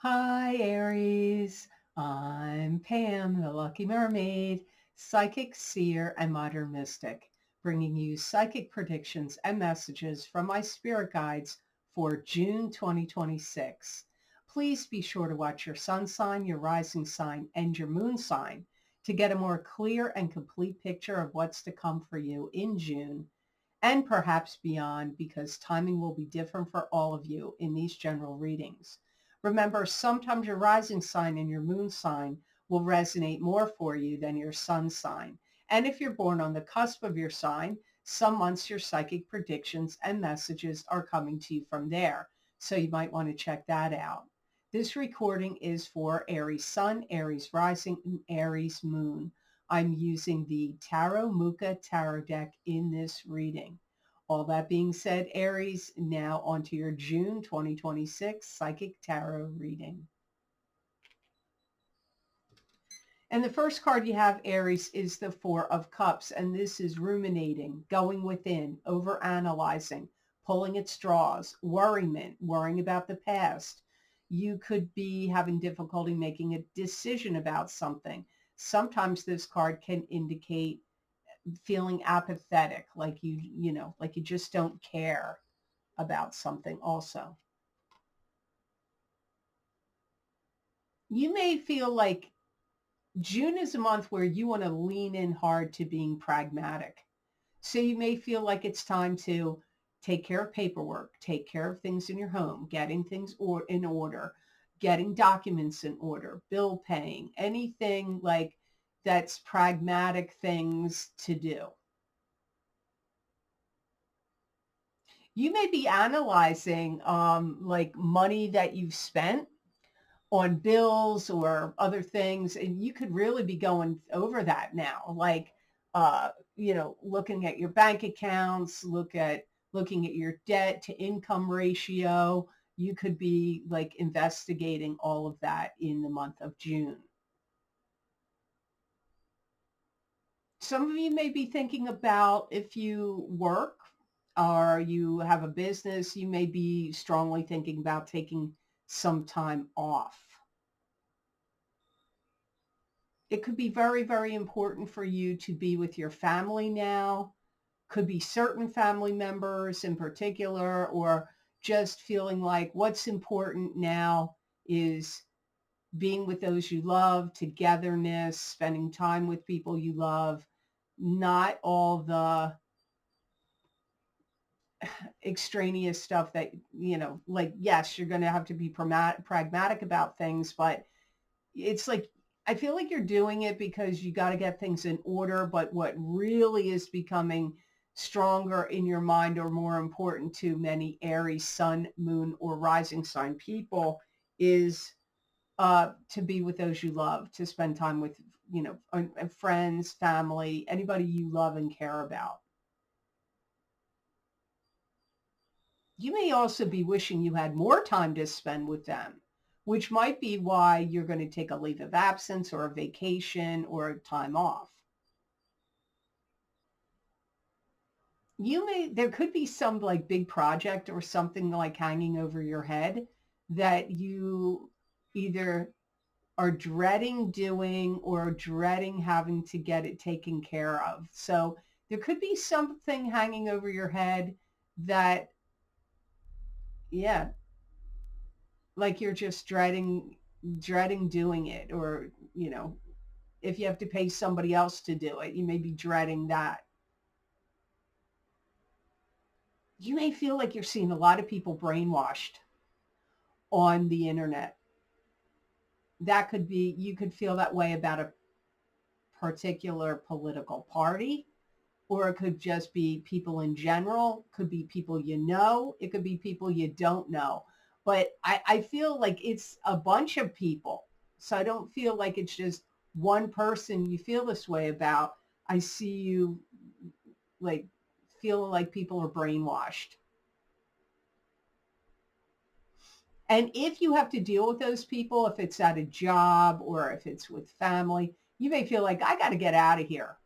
Hi, Aries. I'm Pam, the Lucky Mermaid, psychic, seer, and modern mystic, bringing you psychic predictions and messages from my spirit guides for June 2026. Please be sure to watch your sun sign, your rising sign, and your moon sign to get a more clear and complete picture of what's to come for you in June and perhaps beyond, because timing will be different for all of you in these general readings. Remember, sometimes your rising sign and your moon sign will resonate more for you than your sun sign. And if you're born on the cusp of your sign, some months your psychic predictions and messages are coming to you from there. So you might want to check that out. This recording is for Aries Sun, Aries Rising, and Aries Moon. I'm using the Tarot Muka Tarot deck in this reading. All that being said, Aries, now onto your June 2026 Psychic Tarot reading. And the first card you have, Aries, is the Four of Cups. And this is ruminating, going within, overanalyzing, pulling at straws, worrying about the past. You could be having difficulty making a decision about something. Sometimes this card can indicate feeling apathetic, like like you just don't care about something also. You may feel like June is a month where you want to lean in hard to being pragmatic. So you may feel like it's time to take care of paperwork, take care of things in your home, getting things in order, getting documents in order, bill paying, anything like that's pragmatic things to do. You may be analyzing like money that you've spent on bills or other things, and you could really be going over that now, like looking at your bank accounts, looking at your debt to income ratio. You could be like investigating all of that in the month of June. Some of you may be thinking about, if you work or you have a business, you may be strongly thinking about taking some time off. It could be very, very important for you to be with your family now. Could be certain family members in particular, or just feeling like what's important now is being with those you love, togetherness, spending time with people you love, not all the extraneous stuff that, like, yes, you're going to have to be pragmatic about things, but it's like, I feel like you're doing it because you got to get things in order. But what really is becoming stronger in your mind, or more important to many Aries sun, moon, or rising sign people, is to be with those you love, to spend time with, friends, family, anybody you love and care about. You may also be wishing you had more time to spend with them, which might be why you're going to take a leave of absence or a vacation or a time off. There could be some like big project or something like hanging over your head that you either are dreading doing or dreading having to get it taken care of. So there could be something hanging over your head that, yeah, like you're just dreading doing it, or if you have to pay somebody else to do it, you may be dreading that. You may feel like you're seeing a lot of people brainwashed on the internet. That could be, you could feel that way about a particular political party, or it could just be people in general. Could be people you know, it could be people you don't know. But I feel like it's a bunch of people. So I don't feel like it's just one person you feel this way about. I see you like feeling like people are brainwashed. And if you have to deal with those people, if it's at a job or if it's with family, you may feel like, I got to get out of here.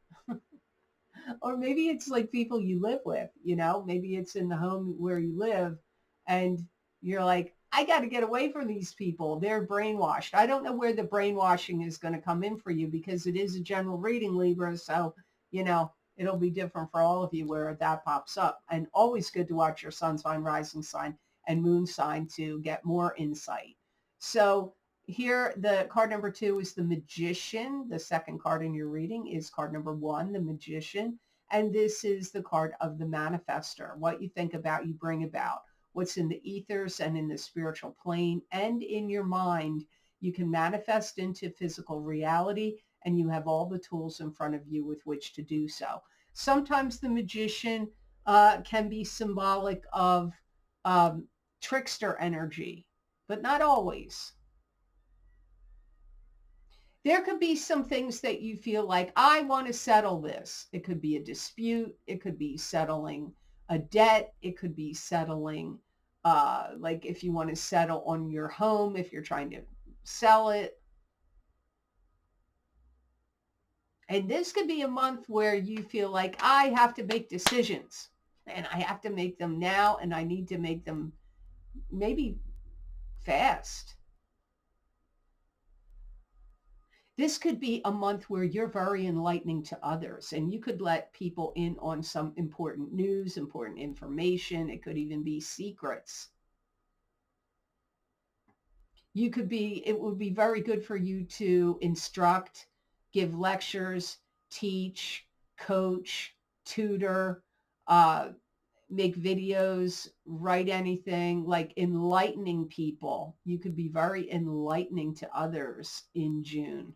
Or maybe it's like people you live with, maybe it's in the home where you live, and you're like, I got to get away from these people. They're brainwashed. I don't know where the brainwashing is going to come in for you because it is a general reading, Libra. So, it'll be different for all of you where that pops up. And always good to watch your sun sign, rising sign, and moon sign to get more insight. So here, the card number 2 is the Magician. The second card in your reading is card number 1, the Magician. And this is the card of the manifester. What you think about, you bring about. What's in the ethers and in the spiritual plane and in your mind, you can manifest into physical reality, and you have all the tools in front of you with which to do so. Sometimes the Magician can be symbolic of trickster energy, but not always. There could be some things that you feel like, I want to settle this. It could be a dispute. It could be settling a debt. It could be settling, like if you want to settle on your home, if you're trying to sell it. And this could be a month where you feel like, I have to make decisions and I have to make them now, and I need to make them maybe fast. This could be a month where you're very enlightening to others, and you could let people in on some important news, important information. It could even be secrets. It would be very good for you to instruct, give lectures, teach, coach, tutor, make videos, write anything, like enlightening people. You could be very enlightening to others in June.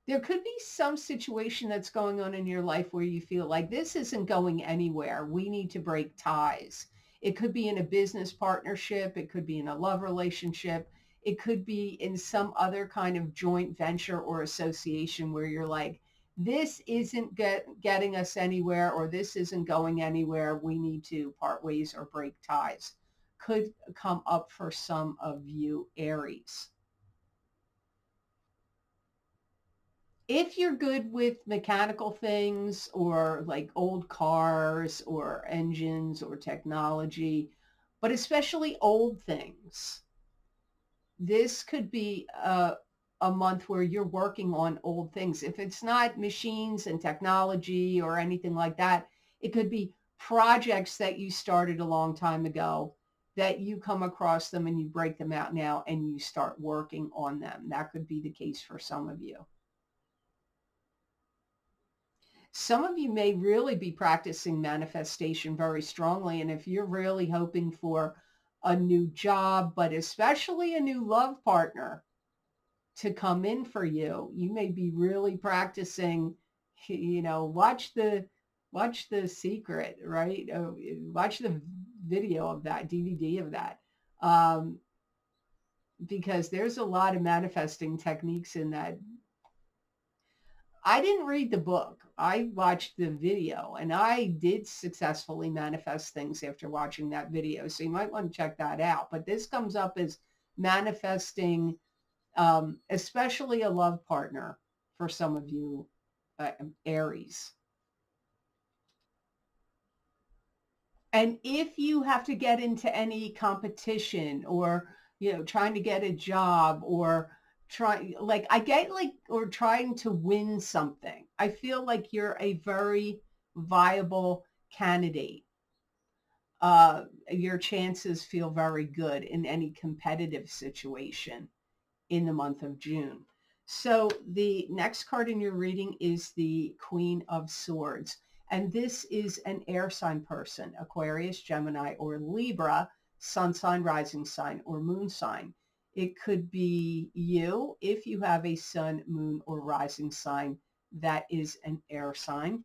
There could be some situation that's going on in your life where you feel like this isn't going anywhere. We need to break ties. It could be in a business partnership. It could be in a love relationship. It could be in some other kind of joint venture or association where you're like, this isn't getting us anywhere, or this isn't going anywhere. We need to part ways or break ties. Could come up for some of you, Aries. If you're good with mechanical things or like old cars or engines or technology, but especially old things, this could be a month where you're working on old things. If it's not machines and technology or anything like that, it could be projects that you started a long time ago that you come across them and you break them out now and you start working on them. That could be the case for some of you. Some of you may really be practicing manifestation very strongly. And if you're really hoping for a new job, but especially a new love partner to come in for you, you may be really practicing, watch the secret, right? Watch the video of that, DVD of that. Because there's a lot of manifesting techniques in that. I didn't read the book. I watched the video, and I did successfully manifest things after watching that video. So you might want to check that out. But this comes up as manifesting, especially a love partner for some of you, Aries. And if you have to get into any competition or, trying to get a job or trying to win something, I feel like you're a very viable candidate. Your chances feel very good in any competitive situation in the month of June. So the next card in your reading is the Queen of Swords. And this is an air sign person, Aquarius, Gemini, or Libra, sun sign, rising sign, or moon sign. It could be you if you have a sun, moon, or rising sign that is an air sign.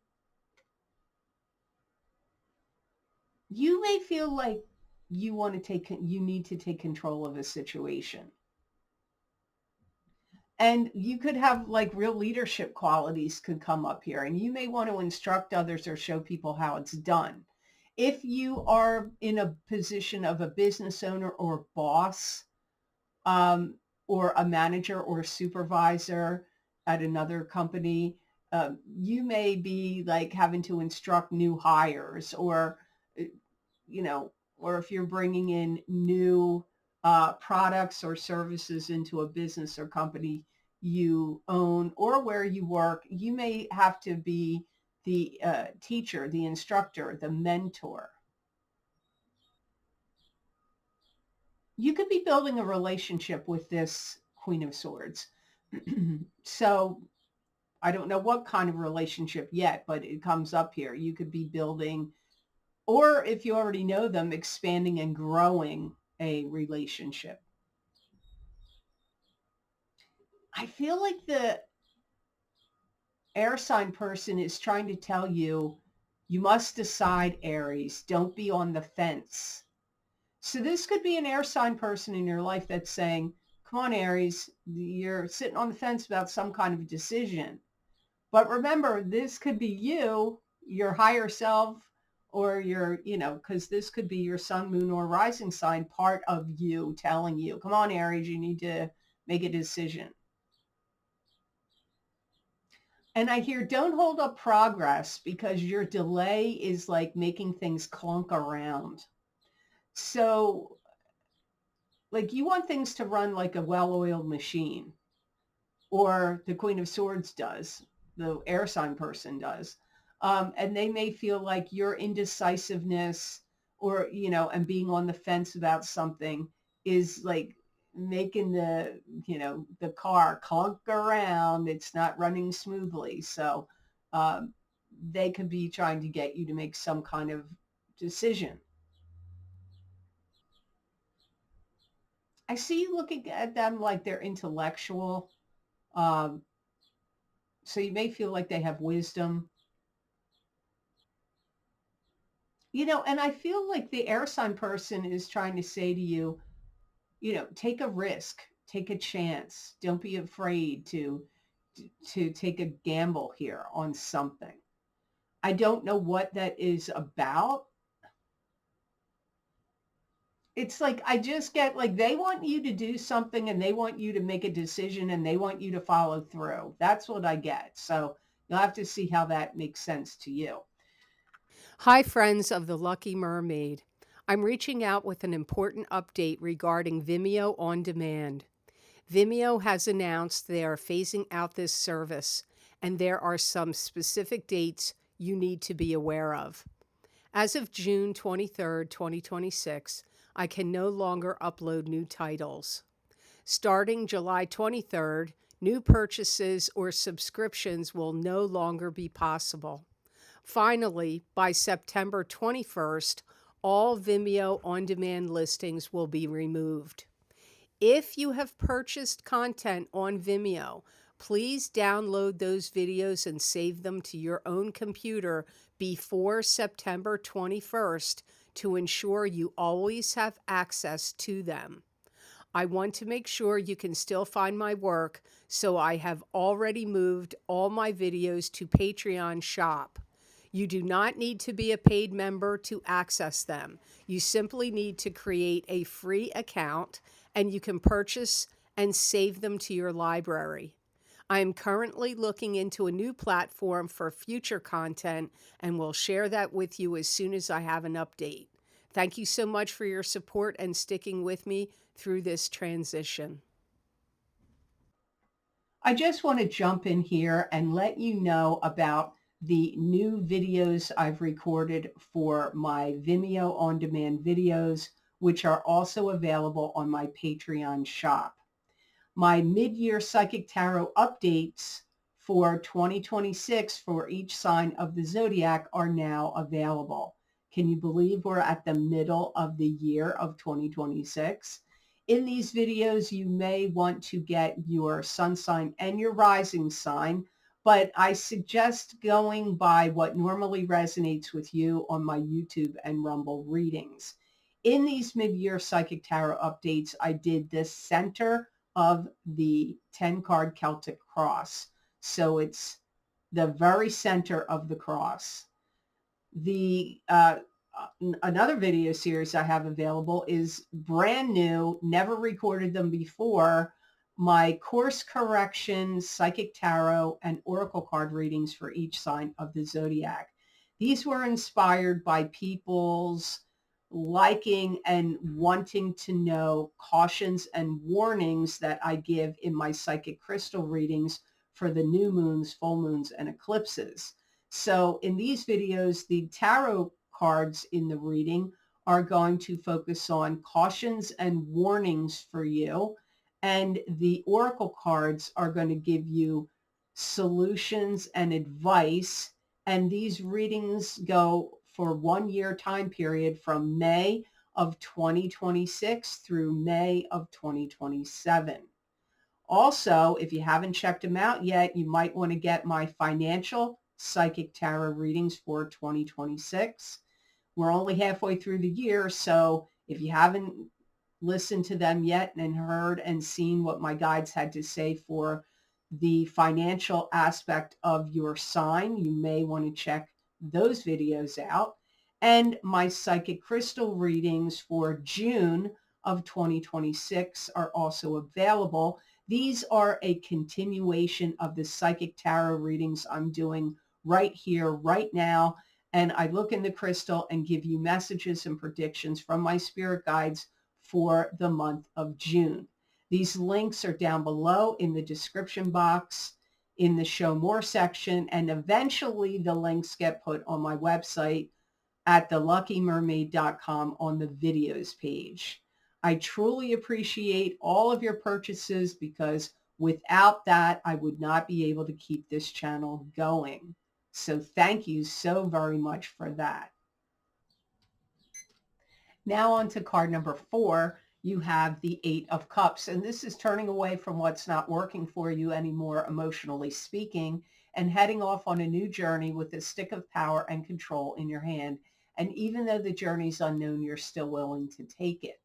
You may feel like you need to take control of a situation. And you could have like real leadership qualities could come up here, and you may want to instruct others or show people how it's done. If you are in a position of a business owner or boss, or a manager or supervisor at another company, you may be like having to instruct new hires or, or if you're bringing in new products or services into a business or company you own or where you work, you may have to be the teacher, the instructor, the mentor. You could be building a relationship with this Queen of Swords. So I don't know what kind of relationship yet, but it comes up here. You could be building, or if you already know them, expanding and growing a relationship. I feel like the air sign person is trying to tell you, you must decide, Aries. Don't be on the fence. So this could be an air sign person in your life that's saying, come on, Aries, you're sitting on the fence about some kind of decision. But remember, this could be you, your higher self, or your, because this could be your sun, moon, or rising sign, part of you telling you, come on, Aries, you need to make a decision. And I hear, don't hold up progress because your delay is like making things clunk around. So like you want things to run like a well-oiled machine, or the Queen of Swords does, the air sign person does. And they may feel like your indecisiveness or, and being on the fence about something is like making the car clunk around. It's not running smoothly. So they could be trying to get you to make some kind of decision. I see you looking at them like they're intellectual. Um, so you may feel like they have wisdom. And I feel like the air sign person is trying to say to you, take a risk, take a chance. Don't be afraid to take a gamble here on something. I don't know what that is about. It's like I just get like they want you to do something and they want you to make a decision and they want you to follow through. That's what I get. So you'll have to see how that makes sense to you. Hi, friends of the Lucky Mermaid. I'm reaching out with an important update regarding Vimeo On Demand. Vimeo has announced they are phasing out this service, and there are some specific dates you need to be aware of. As of June 23rd, 2026, I can no longer upload new titles. Starting July 23rd, new purchases or subscriptions will no longer be possible. Finally, by September 21st, all Vimeo on-demand listings will be removed. If you have purchased content on Vimeo, please download those videos and save them to your own computer before September 21st to ensure you always have access to them. I want to make sure you can still find my work, so I have already moved all my videos to Patreon Shop. You do not need to be a paid member to access them. You simply need to create a free account and you can purchase and save them to your library. I am currently looking into a new platform for future content and will share that with you as soon as I have an update. Thank you so much for your support and sticking with me through this transition. I just want to jump in here and let you know about the new videos I've recorded for my Vimeo on-demand videos, which are also available on my Patreon shop. My mid-year psychic tarot updates for 2026 for each sign of the zodiac are now available. Can you believe we're at the middle of the year of 2026? In these videos, you may want to get your sun sign and your rising sign, but I suggest going by what normally resonates with you on my YouTube and Rumble readings. In these mid-year psychic tarot updates, I did the center of the 10-card Celtic cross. So it's the very center of the cross. The another video series I have available is brand new, never recorded them before, my course correction, psychic tarot, and oracle card readings for each sign of the zodiac. These were inspired by people's liking and wanting to know cautions and warnings that I give in my psychic crystal readings for the new moons, full moons, and eclipses. So in these videos, the tarot cards in the reading are going to focus on cautions and warnings for you. And the oracle cards are going to give you solutions and advice. And these readings go for 1 year time period from May of 2026 through May of 2027. Also, if you haven't checked them out yet, you might want to get my financial psychic tarot readings for 2026. We're only halfway through the year, so if you haven't listened to them yet and heard and seen what my guides had to say for the financial aspect of your sign, you may want to check those videos out. And my psychic crystal readings for June of 2026 are also available. These are a continuation of the psychic tarot readings I'm doing right here, right now. And I look in the crystal and give you messages and predictions from my spirit guides for the month of June. These links are down below in the description box in the show more section, and eventually the links get put on my website at theluckymermaid.com on the videos page. I truly appreciate all of your purchases because without that, I would not be able to keep this channel going. So thank you so very much for that. Now on to card number 4. You have the 8 of Cups, and this is turning away from what's not working for you anymore, emotionally speaking, and heading off on a new journey with a stick of power and control in your hand. And even though the journey's unknown, you're still willing to take it.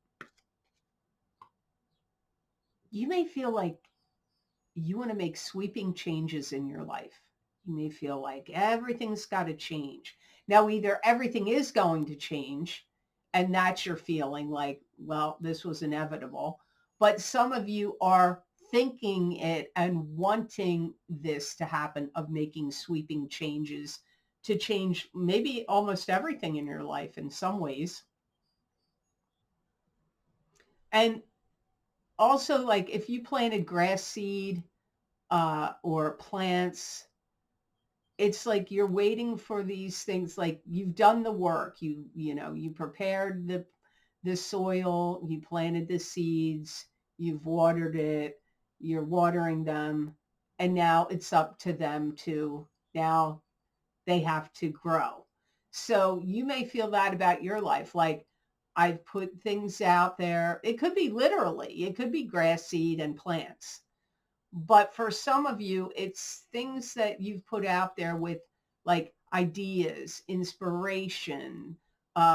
You may feel like you want to make sweeping changes in your life. You may feel like everything's got to change. Now, either everything is going to change, and that's your feeling like, well, this was inevitable. But some of you are thinking it and wanting this to happen, of making sweeping changes to change maybe almost everything in your life in some ways. And also, like if you planted grass seed or plants, it's like you're waiting for these things. Like you've done the work, you prepared the soil, you planted the seeds, you've watered it, you're watering them, and now it's up to them to, now they have to grow. So you may feel that about your life. Like I've put things out there. It could be literally, it could be grass seed and plants. But for some of you, it's things that you've put out there with like ideas, inspiration,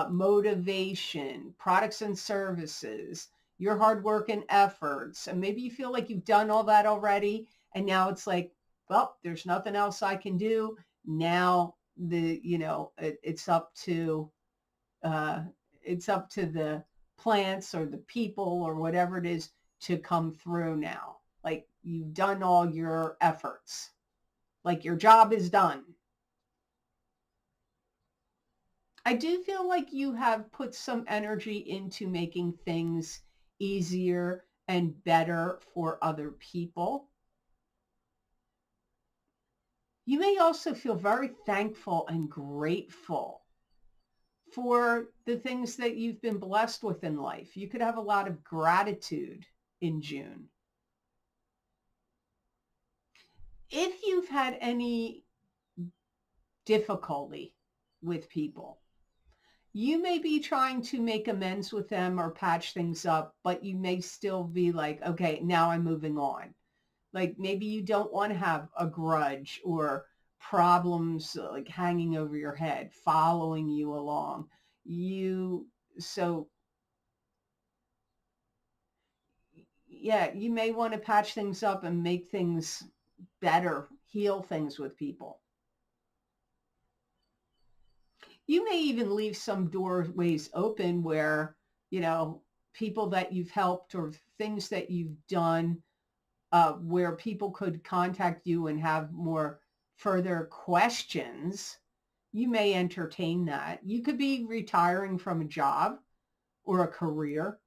motivation, products and services, your hard work and efforts. And maybe you feel like you've done all that already. And now it's like, well, there's nothing else I can do. Now it's up to the plants or the people or whatever it is to come through now. Like you've done all your efforts. Like your job is done. I do feel like you have put some energy into making things easier and better for other people. You may also feel very thankful and grateful for the things that you've been blessed with in life. You could have a lot of gratitude in June. If you've had any difficulty with people, you may be trying to make amends with them or patch things up, but you may still be like, okay, now I'm moving on. Like maybe you don't want to have a grudge or problems like hanging over your head, following you along. So yeah, you may want to patch things up and make things better, heal things with people. You may even leave some doorways open where, people that you've helped or things that you've done where people could contact you and have more further questions. You may entertain that. You could be retiring from a job or a career.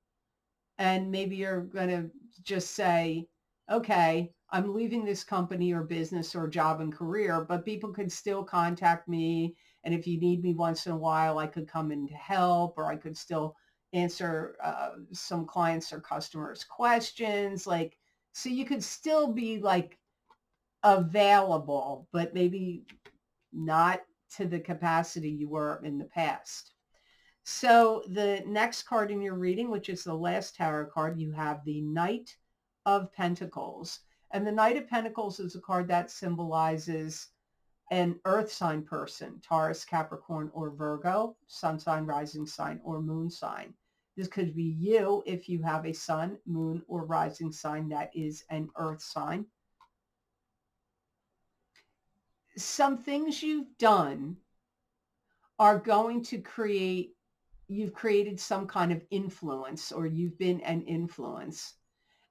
And maybe you're going to just say, okay, I'm leaving this company or business or job and career, but people could still contact me. And if you need me once in a while, I could come in to help, or I could still answer some clients or customers' questions. Like, so you could still be like available, but maybe not to the capacity you were in the past. So the next card in your reading, which is the last tarot card, you have the Knight of Pentacles. And the Knight of Pentacles is a card that symbolizes an earth sign person, Taurus, Capricorn, or Virgo, sun sign, rising sign, or moon sign. This could be you if you have a sun, moon, or rising sign that is an earth sign. Some things you've done are going to create, you've created some kind of influence, or you've been an influence,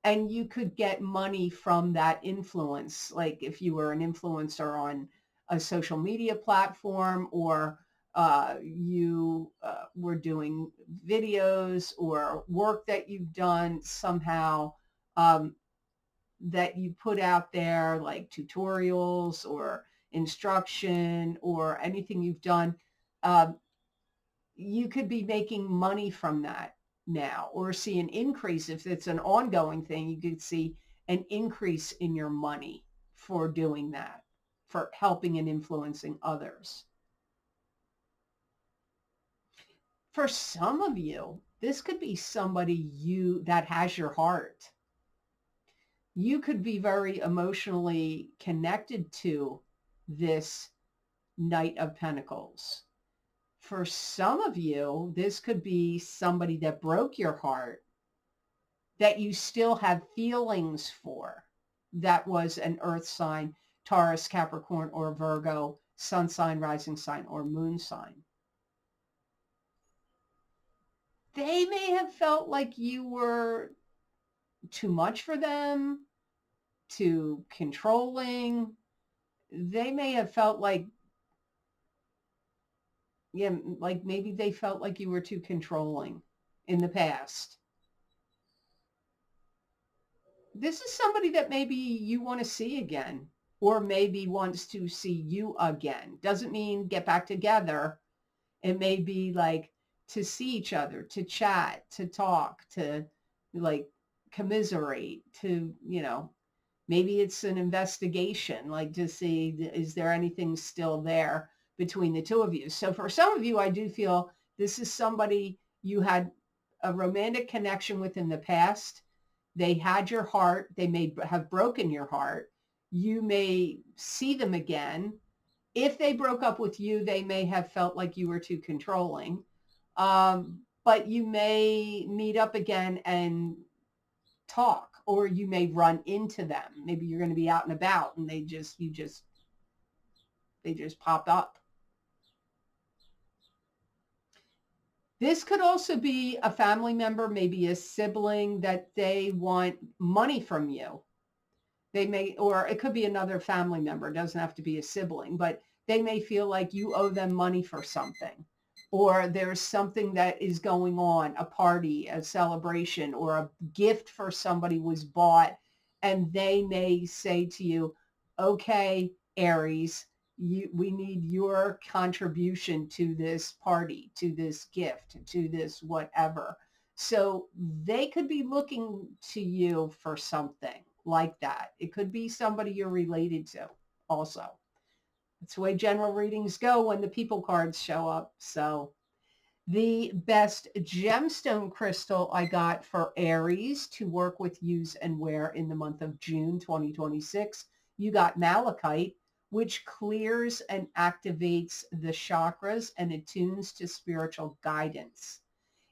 and you could get money from that influence. Like if you were an influencer on a social media platform, or you were doing videos or work that you've done somehow, that you put out there, like tutorials or instruction or anything you've done, um, you could be making money from that now, or see an increase. If it's an ongoing thing, you could see an increase in your money for doing that, for helping and influencing others. For some of you, this could be somebody that has your heart. You could be very emotionally connected to this Knight of Pentacles. For some of you, this could be somebody that broke your heart, that you still have feelings for, that was an earth sign, Taurus, Capricorn, or Virgo, sun sign, rising sign, or moon sign. They may have felt like you were too much for them, too controlling. They may have felt like, yeah, like maybe they felt like you were too controlling in the past. This is somebody that maybe you want to see again, or maybe wants to see you again. Doesn't mean get back together. It may be like to see each other, to chat, to talk, to like commiserate, to, maybe it's an investigation, like to see, is there anything still there between the two of you? So for some of you, I do feel this is somebody you had a romantic connection with in the past. They had your heart. They may have broken your heart. You may see them again. If they broke up with you, they may have felt like you were too controlling. But you may meet up again and talk, or you may run into them. Maybe you're going to be out and about and they just pop up. This could also be a family member, maybe a sibling, that they want money from you. They may, or it could be another family member. It doesn't have to be a sibling, but they may feel like you owe them money for something, or there's something that is going on, a party, a celebration, or a gift for somebody was bought, and they may say to you, okay, Aries, we need your contribution to this party, to this gift, to this whatever. So they could be looking to you for something like that. It could be somebody you're related to also. That's the way general readings go when the people cards show up. So the best gemstone crystal I got for Aries to work with, use, and wear in the month of June 2026, you got malachite, which clears and activates the chakras and attunes to spiritual guidance.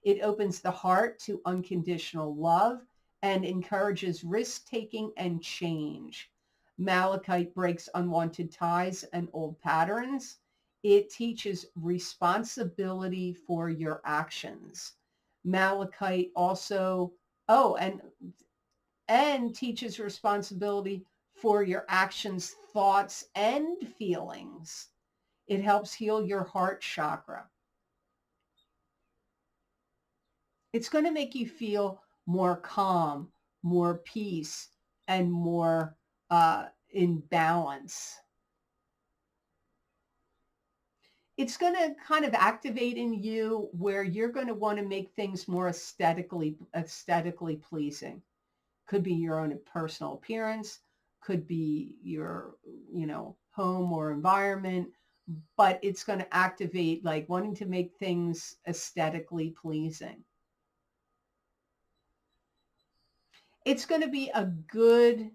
It opens the heart to unconditional love and encourages risk-taking and change. Malachite breaks unwanted ties and old patterns. It teaches responsibility for your actions. Malachite also, and teaches responsibility for your actions, thoughts, and feelings. It helps heal your heart chakra. It's going to make you feel more calm, more peace, and more in balance. It's going to kind of activate in you where you're going to want to make things more aesthetically pleasing. Could be your own personal appearance, could be your, home or environment, but it's going to activate like wanting to make things aesthetically pleasing. It's going to be a good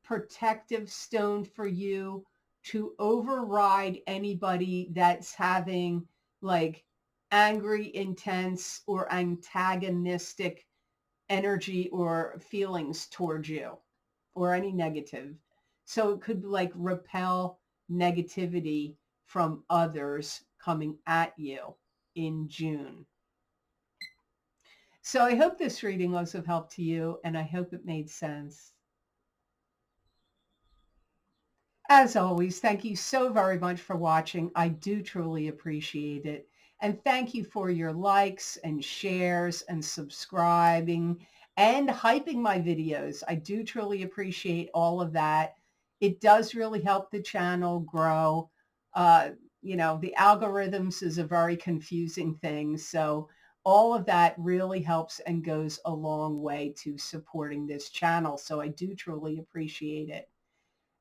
protective stone for you to override anybody that's having like angry, intense, or antagonistic energy or feelings towards you or any negative. So it could like repel negativity from others coming at you in June. So I hope this reading was of help to you, and I hope it made sense. As always, thank you so very much for watching. I do truly appreciate it. And thank you for your likes and shares and subscribing and hyping my videos. I do truly appreciate all of that. It does really help the channel grow. The algorithms is a very confusing thing. So all of that really helps and goes a long way to supporting this channel. So I do truly appreciate it.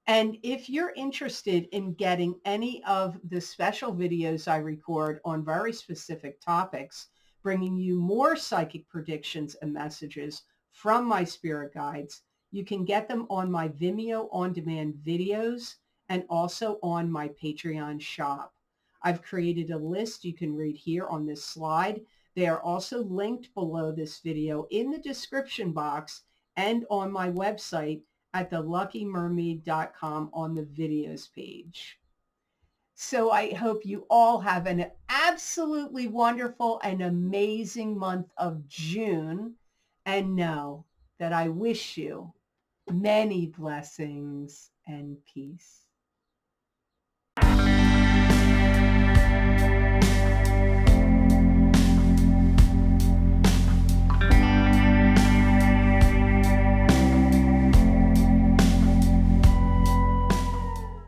And if you're interested in getting any of the special videos I record on very specific topics, bringing you more psychic predictions and messages from my spirit guides, you can get them on my Vimeo on-demand videos and also on my Patreon shop. I've created a list you can read here on this slide. They are also linked below this video in the description box and on my website at theluckymermaid.com on the videos page. So I hope you all have an absolutely wonderful and amazing month of June, and know that I wish you many blessings and peace.